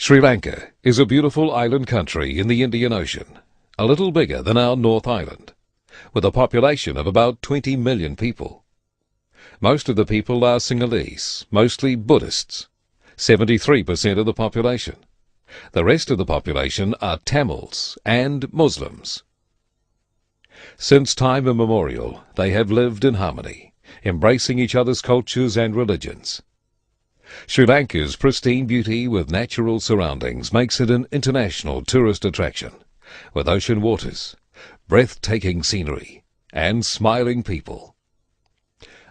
Sri Lanka is a beautiful island country in the Indian Ocean, a little bigger than our North Island, with a population of about 20 million people. Most of the people are Sinhalese, mostly Buddhists, 73% of the population. The rest of the population are Tamils and Muslims. Since time immemorial, they have lived in harmony, embracing each other's cultures and religions. Sri Lanka's pristine beauty with natural surroundings makes it an international tourist attraction, with ocean waters, breathtaking scenery, and smiling people.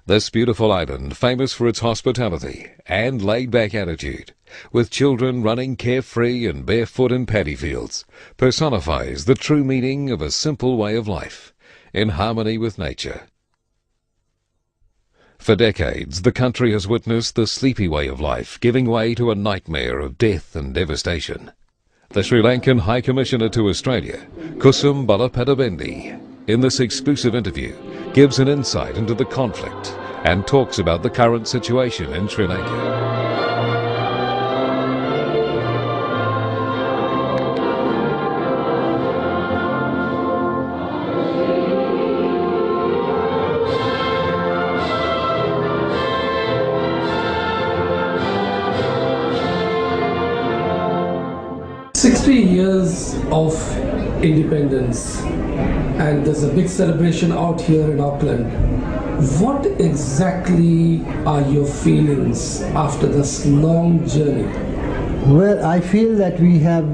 This beautiful island, famous for its hospitality and laid-back attitude, with children running carefree and barefoot in paddy fields, personifies the true meaning of a simple way of life, in harmony with nature. For decades, the country has witnessed the sleepy way of life giving way to a nightmare of death and devastation. The Sri Lankan High Commissioner to Australia, Kusum Balapadabendi, in this exclusive interview, gives an insight into the conflict and talks about the current situation in Sri Lanka. 60 years of independence, and there's a big celebration out here in Auckland. What exactly are your feelings after this long journey? Well, I feel that we have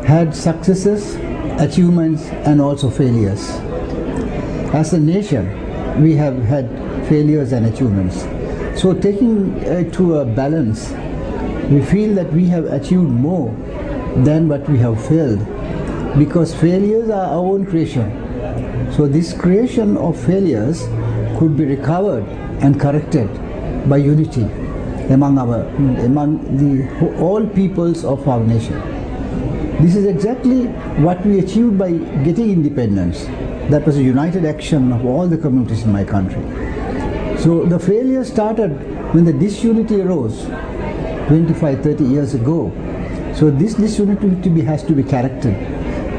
had successes, achievements, and also failures. As a nation, we have had failures and achievements. So taking to a balance, we feel that we have achieved more than what we have failed, because failures are our own creation. So this creation of failures could be recovered and corrected by unity among all peoples of our nation. This is exactly what we achieved by getting independence. That was a united action of all the communities in my country. So the failure started when the disunity arose 25-30 years ago. So this disunity has to be corrected.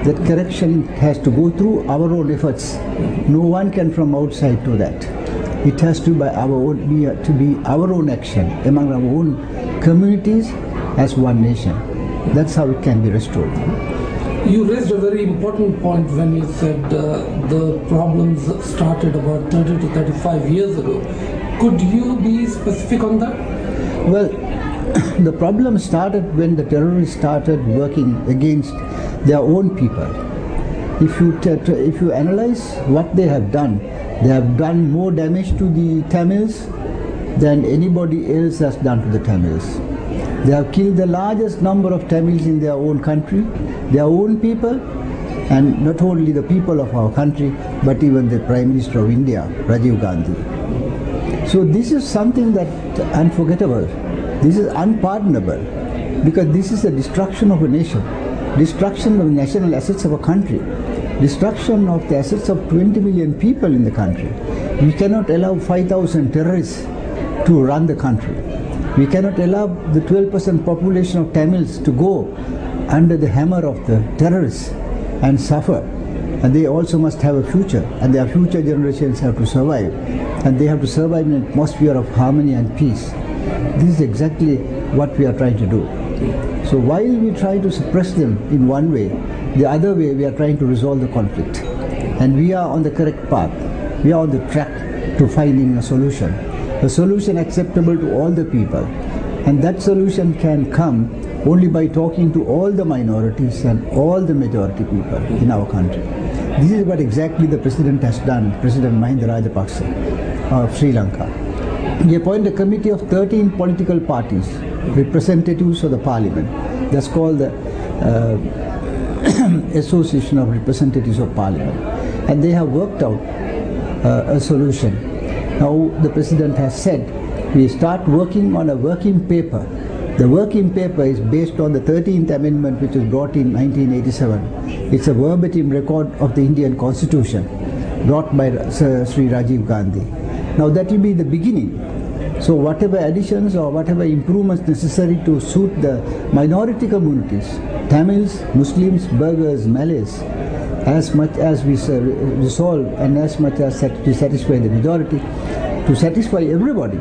That correction has to go through our own efforts. No one can from outside do that. It has to be our own action among our own communities as one nation. That's how it can be restored. You raised a very important point when you said the problems started about 30 to 35 years ago. Could you be specific on that? Well, the problem started when the terrorists started working against their own people. If you analyze what they have done more damage to the Tamils than anybody else has done to the Tamils. They have killed the largest number of Tamils in their own country, their own people, and not only the people of our country, but even the Prime Minister of India, Rajiv Gandhi. So this is something that unforgettable. This is unpardonable, because this is the destruction of a nation, destruction of national assets of a country, destruction of the assets of 20 million people in the country. We cannot allow 5,000 terrorists to run the country. We cannot allow the 12% population of Tamils to go under the hammer of the terrorists and suffer. And they also must have a future, and their future generations have to survive. And they have to survive in an atmosphere of harmony and peace. This is exactly what we are trying to do. So while we try to suppress them in one way, the other way we are trying to resolve the conflict. And we are on the correct path. We are on the track to finding a solution acceptable to all the people. And that solution can come only by talking to all the minorities and all the majority people in our country. This is what exactly the President has done, President Mahinda Rajapaksa of Sri Lanka. He appointed a committee of 13 political parties, representatives of the parliament. That's called the Association of Representatives of Parliament. And they have worked out a solution. Now the President has said, we start working on a working paper. The working paper is based on the 13th Amendment, which was brought in 1987. It's a verbatim record of the Indian Constitution, brought by Sir Sri Rajiv Gandhi. Now that will be the beginning. So whatever additions or whatever improvements necessary to suit the minority communities, Tamils, Muslims, Burghers, Malays, as much as we resolve and as much as to satisfy the majority, to satisfy everybody,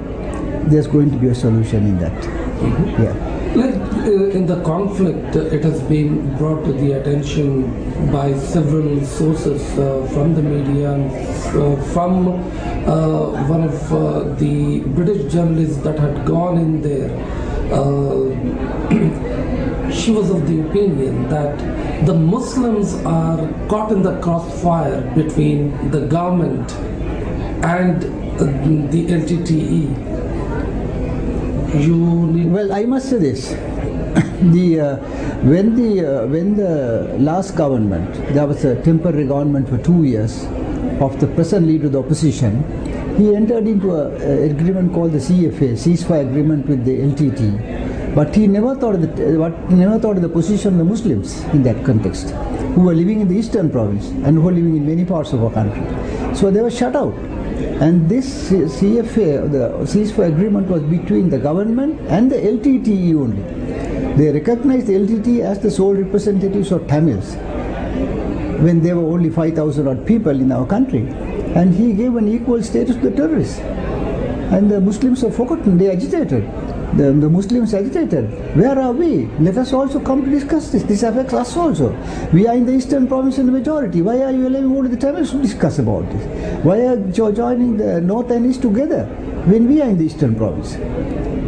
there's going to be a solution in that. Mm-hmm. Yeah. Like in the conflict, it has been brought to the attention by several sources from the media and from one of the British journalists that had gone in there. She was of the opinion that the Muslims are caught in the crossfire between the government and the LTTE. Well, I must say this. When the last government, there was a temporary government for 2 years of the present leader of the opposition, he entered into an agreement called the CFA, ceasefire agreement with the LTT. But he never thought of the position of the Muslims in that context, who were living in the eastern province and who were living in many parts of our country. So they were shut out. And this CFA, the ceasefire agreement, was between the government and the LTTE only. They recognized the LTTE as the sole representatives of Tamils when there were only 5,000 odd people in our country. And he gave an equal status to the terrorists. And the Muslims have forgotten, they agitated. The Muslims agitated. Where are we? Let us also come to discuss this. This affects us also. We are in the eastern province in the majority. Why are you allowing only the Tamils to discuss about this? Why are you joining the north and east together when we are in the eastern province?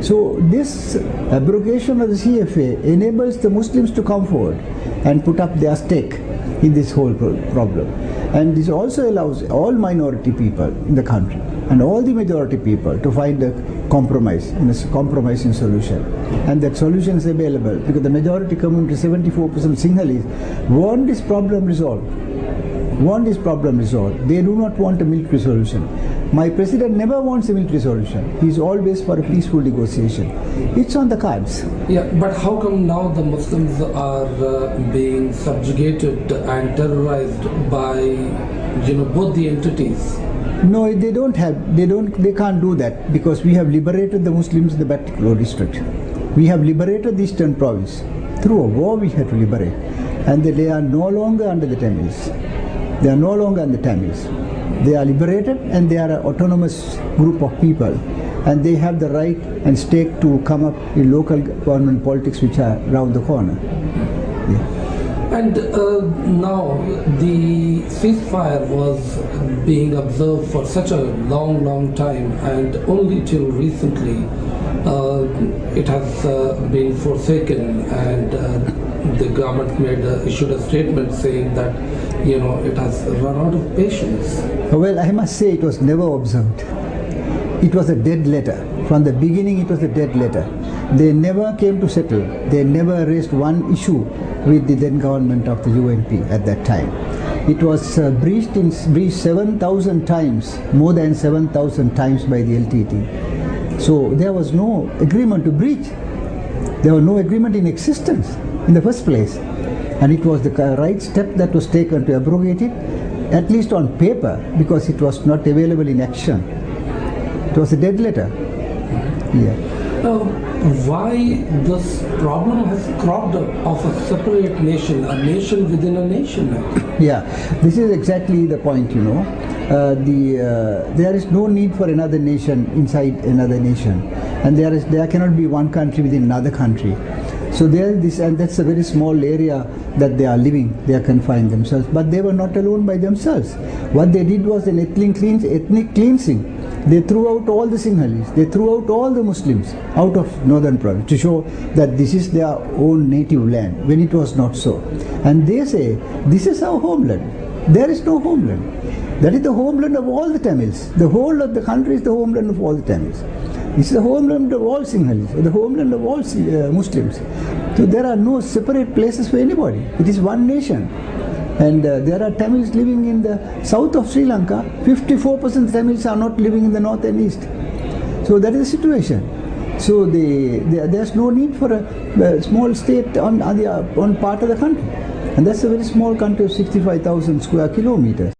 So this abrogation of the CFA enables the Muslims to come forward and put up their stake in this whole problem. And this also allows all minority people in the country and all the majority people to find a compromising solution. And that solution is available because the majority community, 74% Sinhalese, want this problem resolved. They do not want a military solution. My president never wants a military solution. He is always for a peaceful negotiation. It's on the cards. Yeah, but how come now the Muslims are being subjugated and terrorized by, both the entities? No, they can't do that because we have liberated the Muslims in the Batticaloa district. We have liberated the eastern province. Through a war we had to liberate. And they are no longer under the Tamils. They are no longer under the Tamils. They are liberated and they are an autonomous group of people. And they have the right and stake to come up in local government politics which are around the corner. Yeah. And now the ceasefire was being observed for such a long time, and only till recently it has been forsaken, and the government issued a statement saying that it has run out of patience. Well, I must say it was never observed. It was a dead letter. From the beginning it was a dead letter. They never came to settle. They never raised one issue with the then government of the UNP at that time. It was breached 7,000 times, more than 7,000 times by the LTT. So there was no agreement to breach. There was no agreement in existence in the first place. And it was the right step that was taken to abrogate it, at least on paper, because it was not available in action. It was a dead letter. Yeah. Why this problem has cropped up of a separate nation, a nation within a nation? Yeah, this is exactly the point, there is no need for another nation inside another nation, and there cannot be one country within another country. So there is this, and that's a very small area that they are living. They are confined themselves, but they were not alone by themselves. What they did was an ethnic cleansing. They threw out all the Sinhalese, they threw out all the Muslims out of northern province to show that this is their own native land, when it was not so. And they say, this is our homeland. There is no homeland. That is the homeland of all the Tamils. The whole of the country is the homeland of all the Tamils. This is the homeland of all Sinhalese, the homeland of all Muslims. So there are no separate places for anybody. It is one nation. And there are Tamils living in the south of Sri Lanka. 54% Tamils are not living in the north and east. So that is the situation. So there's no need for a small state on part of the country. And that's a very small country of 65,000 square kilometers.